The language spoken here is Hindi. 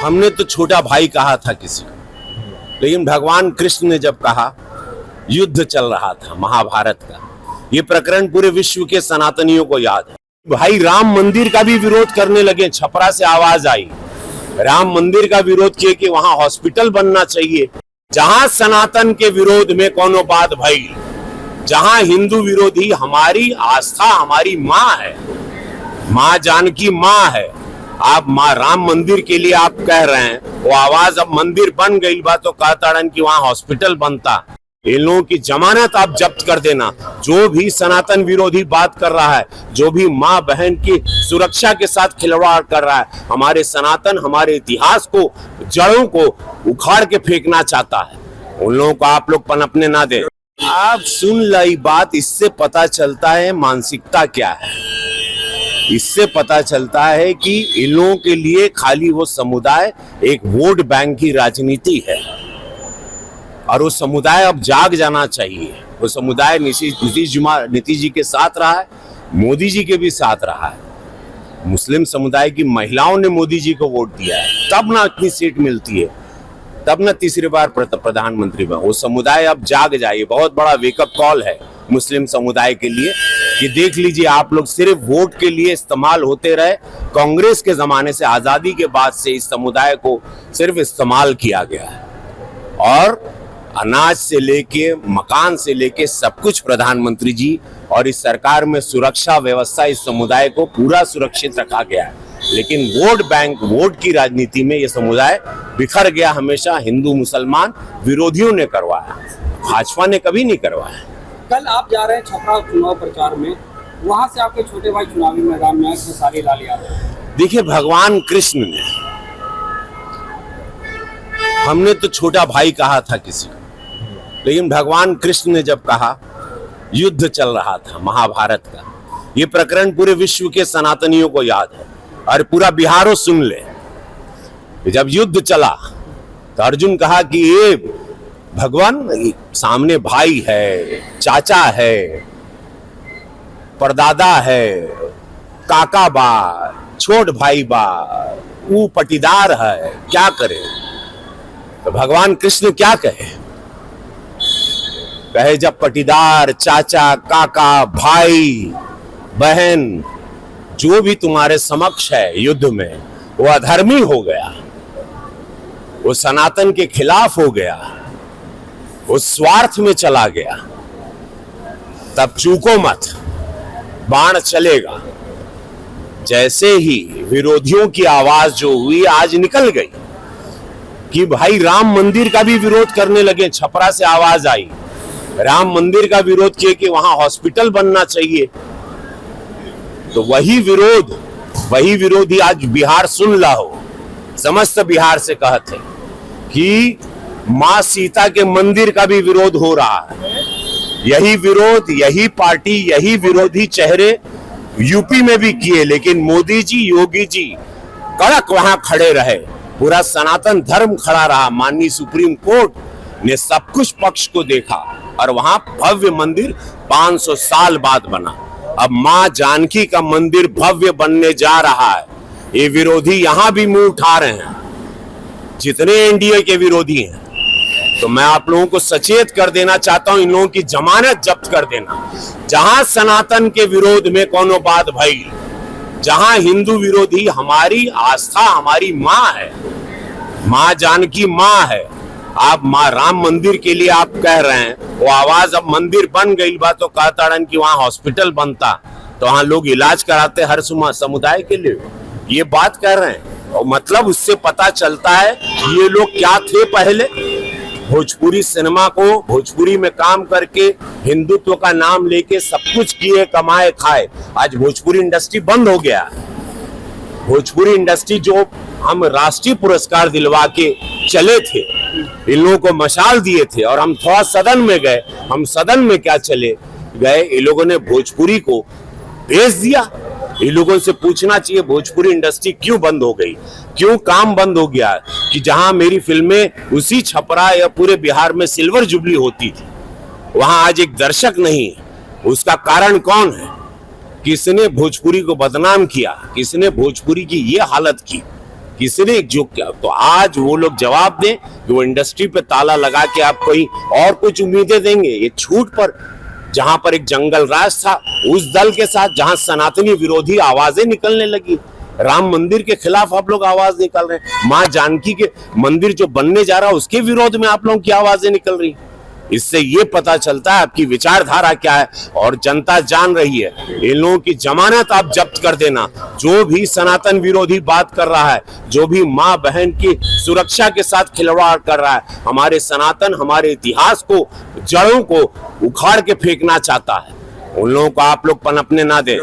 हमने तो छोटा भाई कहा था किसी को, लेकिन भगवान कृष्ण ने जब कहा, युद्ध चल रहा था महाभारत का, ये प्रकरण पूरे विश्व के सनातनियों को याद है। भाई राम मंदिर का भी विरोध करने लगे, छपरा से आवाज आई, राम मंदिर का विरोध किए कि वहां हॉस्पिटल बनना चाहिए। जहां सनातन के विरोध में कोनो बात भाई, जहां हिंदू विरोधी, हमारी आस्था हमारी माँ है, माँ जानकी माँ है। आप माँ राम मंदिर के लिए आप कह रहे हैं, वो आवाज अब मंदिर बन गई बा तो कहता कि वहां हॉस्पिटल बनता। इन लोगों की जमानत आप जब्त कर देना। जो भी सनातन विरोधी बात कर रहा है, जो भी माँ बहन की सुरक्षा के साथ खिलवाड़ कर रहा है, हमारे सनातन हमारे इतिहास को, जड़ों को उखाड़ के फेंकना चाहता है, उन लोगों को आप लोग पनपने ना दे। आप सुन लाई बात, इससे पता चलता है मानसिकता क्या है। इससे पता चलता है कि इन लोगों के लिए खाली वो समुदाय एक वोट बैंक की राजनीति है, और वो समुदाय अब जाग जाना चाहिए। वो समुदाय नीतीश जी के साथ रहा है, मोदी जी के भी साथ रहा है। मुस्लिम समुदाय की महिलाओं ने मोदी जी को वोट दिया है, तब ना इतनी सीट मिलती है, तब ना तीसरी बार प्रधानमंत्री बना। वो समुदाय अब जाग जाए। बहुत बड़ा वेकअप कॉल है मुस्लिम समुदाय के लिए कि देख लीजिए, आप लोग सिर्फ वोट के लिए इस्तेमाल होते रहे। कांग्रेस के जमाने से, आजादी के बाद से इस समुदाय को सिर्फ इस्तेमाल किया गया है, और अनाज से लेके मकान से लेके सब कुछ प्रधानमंत्री जी और इस सरकार में सुरक्षा व्यवस्था, इस समुदाय को पूरा सुरक्षित रखा गया है। लेकिन वोट बैंक, वोट की राजनीति में यह समुदाय बिखर गया। हमेशा हिंदू मुसलमान विरोधियों ने करवाया, भाजपा ने कभी नहीं करवाया। कल आप जा रहे हैं छपरा चुनाव प्रचार में, वहां से आपके छोटे भाई चुनावी मैदान में खेसारी लाल यादव। देखिए, भगवान कृष्ण ने, हमने तो छोटा भाई कहा था किसी को, लेकिन भगवान कृष्ण ने जब कहा, युद्ध चल रहा था महाभारत का, ये प्रकरण पूरे विश्व के सनातनियों को याद है, और पूरा बिहारो सुन ले। जब युद्ध चला तो अर्जुन कहा कि ये भगवान, सामने भाई है, चाचा है, परदादा है, काका बा, छोट भाई बा, वो पटीदार है, क्या करे। तो भगवान कृष्ण क्या कहे जब पटीदार, चाचा, काका, भाई, बहन जो भी तुम्हारे समक्ष है युद्ध में, वो अधर्मी हो गया, वो सनातन के खिलाफ हो गया, वो स्वार्थ में चला गया, तब चूको मत, बाण चलेगा। जैसे ही विरोधियों की आवाज जो हुई आज निकल गई कि भाई राम मंदिर का भी विरोध करने लगे, छपरा से आवाज आई, राम मंदिर का विरोध किए कि वहां हॉस्पिटल बनना चाहिए। तो वही विरोधी आज बिहार सुन ला हो, समस्त बिहार से कहते कि मां सीता के मंदिर का भी विरोध हो रहा है। यही विरोध, यही पार्टी, यही विरोधी चेहरे यूपी में भी किए, लेकिन मोदी जी, योगी जी कड़क वहां खड़े रहे, पूरा सनातन धर्म खड़ा रहा। माननीय सुप्रीम कोर्ट ने सब कुछ पक्ष को देखा, और वहां भव्य मंदिर 500 साल बाद बना। अब मां जानकी का मंदिर भव्य बनने जा रहा है। ये विरोधी यहां भी मुंह उठा रहे हैं, जितने एनडीए के विरोधी हैं। तो मैं आप लोगों को सचेत कर देना चाहता हूं, इन लोगों की जमानत जब्त कर देना। जहां सनातन के विरोध में कोनो बात भई, जहां हिंदू विरोधी, हमारी आस्था हमारी माँ है, माँ जानकी माँ है। आप माँ राम मंदिर के लिए आप कह रहे हैं, वो आवाज अब मंदिर बन गई बा तो कहता कि वहां हॉस्पिटल बनता, तो वहां लोग इलाज कराते हर समुदाय के लिए, ये बात कर रहे हैं। और मतलब उससे पता चलता है ये लोग क्या थे पहले। भोजपुरी सिनेमा को, भोजपुरी में काम करके, हिंदुत्व का नाम लेके सब कुछ किए, कमाए, खाए। आज भोजपुरी इंडस्ट्री बंद हो गया। भोजपुरी इंडस्ट्री जो हम राष्ट्रीय पुरस्कार दिलवा के चले थे, इन लोगों को मशाल दिए थे, और हम थोड़ा सदन में गए। हम सदन में क्या चले गए, इन लोगों ने भोजपुरी को बेच दिया। इन लोगों से पूछना चाहिए भोजपुरी इंडस्ट्री क्यों बंद हो गई, क्यों काम बंद हो गया। कि जहां मेरी फिल्में उसी छपरा या पूरे बिहार में सिल्वर जुबली होती थी, वहां आज एक दर्शक नहीं है। उसका कारण कौन है? किसने भोजपुरी को बदनाम किया, किसने भोजपुरी की ये हालत की किसी ने एकजुट किया, तो आज वो लोग जवाब दें कि वो इंडस्ट्री पे ताला लगा के आप कोई और कुछ उम्मीदें देंगे। ये छूट पर जहां पर एक जंगल राज था उस दल के साथ, जहां सनातनी विरोधी आवाजें निकलने लगी, राम मंदिर के खिलाफ आप लोग आवाज निकाल रहे हैं, मां जानकी के मंदिर जो बनने जा रहा है उसके विरोध में आप लोगों की आवाजें निकल रही। इससे ये पता चलता है आपकी विचारधारा क्या है, और जनता जान रही है। इन लोगों की जमानत आप जब्त कर देना। जो भी सनातन विरोधी बात कर रहा है, जो भी मां बहन की सुरक्षा के साथ खिलवाड़ कर रहा है, हमारे सनातन, हमारे इतिहास को, जड़ों को उखाड़ के फेंकना चाहता है, उन लोगों को आप लोग पनपने ना दें।